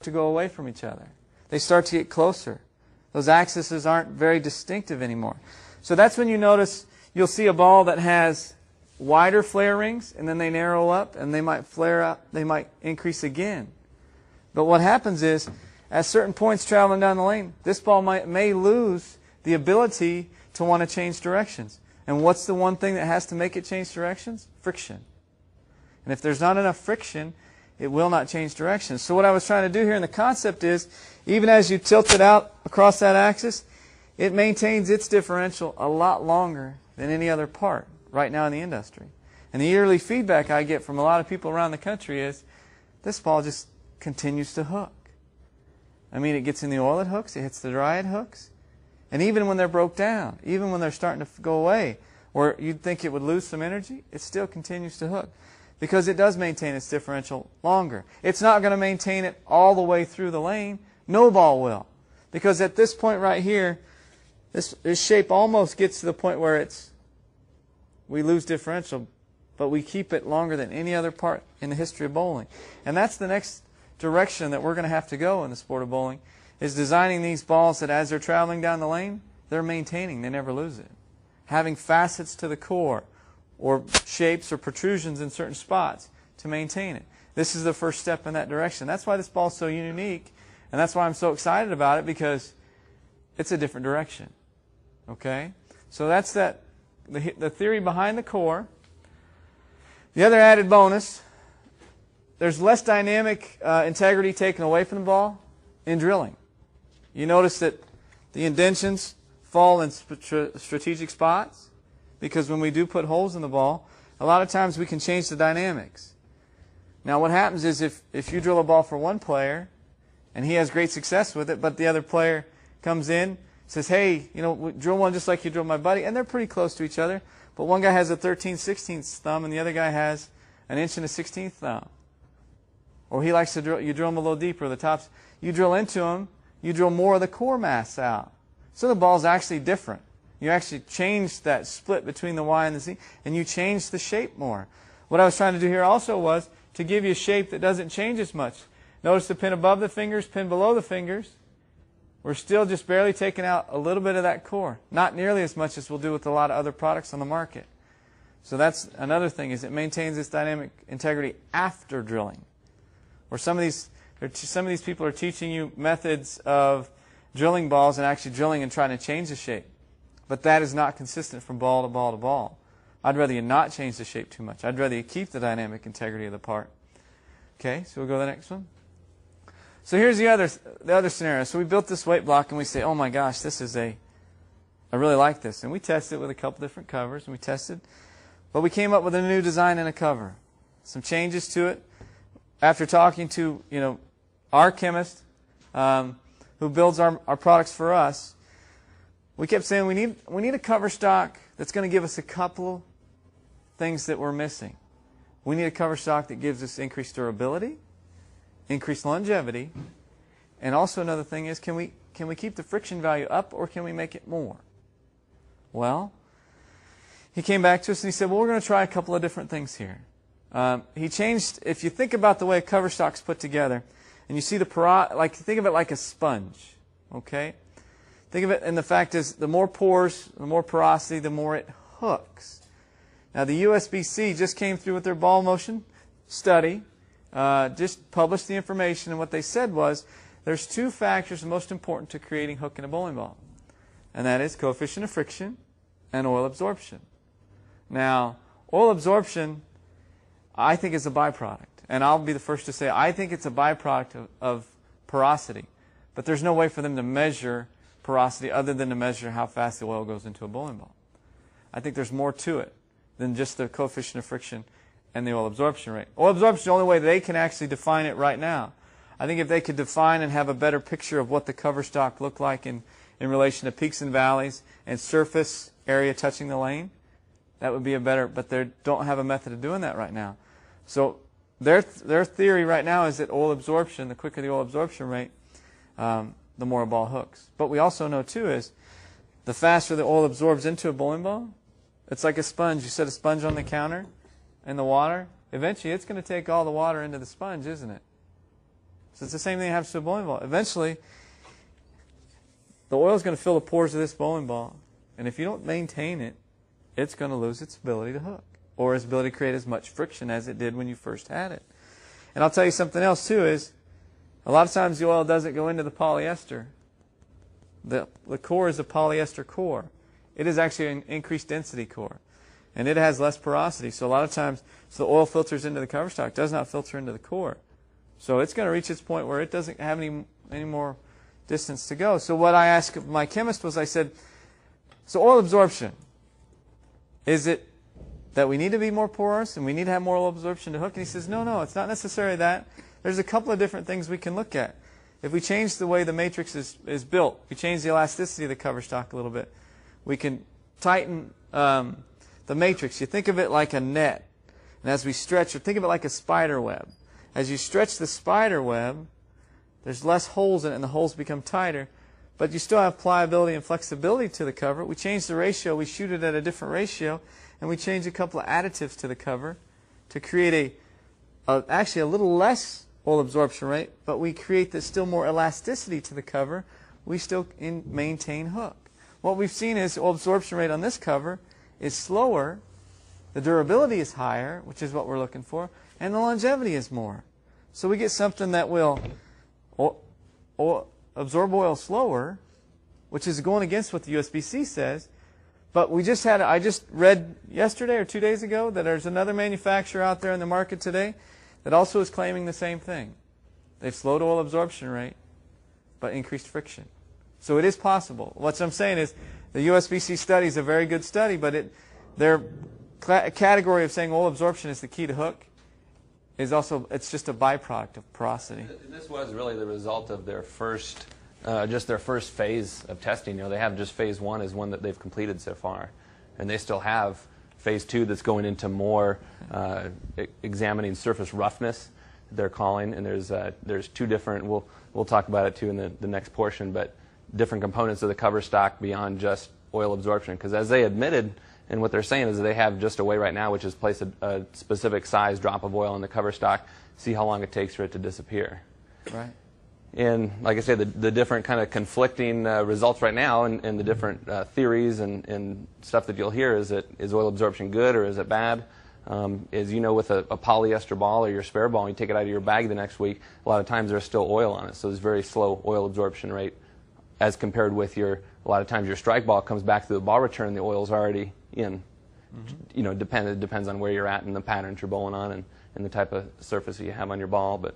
to go away from each other. They start to get closer. Those axes aren't very distinctive anymore. So that's when you notice you'll see a ball that has wider flare rings, and then they narrow up, and they might flare up, they might increase again. But what happens is, at certain points traveling down the lane, this ball may lose the ability to want to change directions. And what's the one thing that has to make it change directions? Friction. And if there's not enough friction, it will not change directions. So what I was trying to do here in the concept is, even as you tilt it out across that axis, it maintains its differential a lot longer than any other part right now in the industry. And the yearly feedback I get from a lot of people around the country is, this ball just continues to hook. I mean, it gets in the oil, it hooks, it hits the dry, it hooks. And even when they're broke down, even when they're starting to go away, or you'd think it would lose some energy, it still continues to hook. Because it does maintain its differential longer. It's not going to maintain it all the way through the lane. No ball will. Because at this point right here, this shape almost gets to the point where we lose differential, but we keep it longer than any other part in the history of bowling. And that's the next direction that we're going to have to go in the sport of bowling, is designing these balls that as they're traveling down the lane, they're maintaining, they never lose it. Having facets to the core, or shapes or protrusions in certain spots to maintain it. This is the first step in that direction. That's why this ball is so unique, and that's why I'm so excited about it, because it's a different direction. Okay? So that's the theory behind the core. The other added bonus, there's less dynamic integrity taken away from the ball in drilling. You notice that the indentions fall in strategic spots, because when we do put holes in the ball, a lot of times we can change the dynamics. Now what happens is, if you drill a ball for one player and he has great success with it, but the other player comes in, says, hey, drill one just like you drill my buddy, and they're pretty close to each other, but one guy has a 13/16 thumb and the other guy has an 1.1/16 thumb. Or he likes to drill, you drill him a little deeper, the tops, you drill into him, you drill more of the core mass out. So the ball's actually different. You actually change that split between the Y and the Z, and you change the shape more. What I was trying to do here also was to give you a shape that doesn't change as much. Notice the pin above the fingers, pin below the fingers. We're still just barely taking out a little bit of that core. Not nearly as much as we'll do with a lot of other products on the market. So that's another thing, is it maintains its dynamic integrity after drilling. Or some of these people are teaching you methods of drilling balls and actually drilling and trying to change the shape. But that is not consistent from ball to ball to ball. I'd rather you not change the shape too much. I'd rather you keep the dynamic integrity of the part. Okay, so we'll go to the next one. So here's the other scenario. So we built this weight block and we say, oh my gosh, I really like this. And we tested it with a couple different covers, and we tested. But we came up with a new design and a cover. Some changes to it. After talking to our chemist who builds our products for us, we kept saying we need a cover stock that's going to give us a couple things that we're missing. We need a cover stock that gives us increased durability, increased longevity, and also another thing is, can we keep the friction value up, or can we make it more? Well, he came back to us and he said, well, we're going to try a couple of different things here. He changed, if you think about the way a cover stock's put together, and you see think of it like a sponge, okay? Think of it, and the fact is, the more pores, the more porosity, the more it hooks. Now, the USBC just came through with their ball motion study, just published the information, and what they said was, there's two factors most important to creating hook in a bowling ball, and that is coefficient of friction and oil absorption. Now, oil absorption, I think, is a byproduct, and I'll be the first to say I think it's a byproduct of porosity, but there's no way for them to measure porosity other than to measure how fast the oil goes into a bowling ball. I think there's more to it than just the coefficient of friction and the oil absorption rate. Oil absorption is the only way they can actually define it right now. I think if they could define and have a better picture of what the cover stock looked like in relation to peaks and valleys and surface area touching the lane, that would be a better, but they don't have a method of doing that right now. So their theory right now is that oil absorption, the quicker the oil absorption rate, the more a ball hooks. But we also know too is the faster the oil absorbs into a bowling ball, it's like a sponge. You set a sponge on the counter in the water, eventually it's going to take all the water into the sponge, isn't it? So it's the same thing that happens to a bowling ball. Eventually, the oil is going to fill the pores of this bowling ball. And if you don't maintain it, it's going to lose its ability to hook, or its ability to create as much friction as it did when you first had it. And I'll tell you something else too is, a lot of times the oil doesn't go into the polyester. The core is a polyester core. It is actually an increased density core. And it has less porosity. So a lot of times, so the oil filters into the cover stock, does not filter into the core. So it's going to reach its point where it doesn't have any more distance to go. So what I asked my chemist was, I said, so oil absorption, is it that we need to be more porous and we need to have more oil absorption to hook? And he says, no, it's not necessarily that. There's a couple of different things we can look at. If we change the way the matrix is built, we change the elasticity of the cover stock a little bit, we can tighten the matrix. You think of it like a net. And as we stretch, or think of it like a spider web. As you stretch the spider web, there's less holes in it and the holes become tighter. But you still have pliability and flexibility to the cover. We change the ratio, we shoot it at a different ratio, and we change a couple of additives to the cover to create actually a little less oil absorption rate, but we create still more elasticity to the cover. We still maintain hook. What we've seen is oil absorption rate on this cover is slower, the durability is higher, which is what we're looking for, and the longevity is more. So we get something that will absorb oil slower, which is going against what the USB-C says. But I just read yesterday or 2 days ago that there's another manufacturer out there in the market today that also is claiming the same thing. They've slowed oil absorption rate, but increased friction. So it is possible. What I'm saying is the USB-C study is a very good study, but their category of saying oil absorption is the key to hook is also, it's just a byproduct of porosity. And this was really the result of their first phase of testing. They have just phase 1 is one that they've completed so far, and they still have phase 2 that's going into more examining surface roughness, they're calling, and there's two different, we'll talk about it too in the next portion, but different components of the cover stock beyond just oil absorption. Because as they admitted, and what they're saying is that they have just a way right now, which is place a specific size drop of oil in the cover stock, see how long it takes for it to disappear. Right. And like I said, the different kind of conflicting results right now, and the different theories and stuff that you'll hear is oil absorption good or is it bad? As you know, with a polyester ball or your spare ball, and you take it out of your bag the next week, a lot of times there's still oil on it, so there's very slow oil absorption rate as compared with a lot of times your strike ball comes back through the ball return and the oil's already in. Mm-hmm. It depends on where you're at and the patterns you're bowling on and the type of surface that you have on your ball, but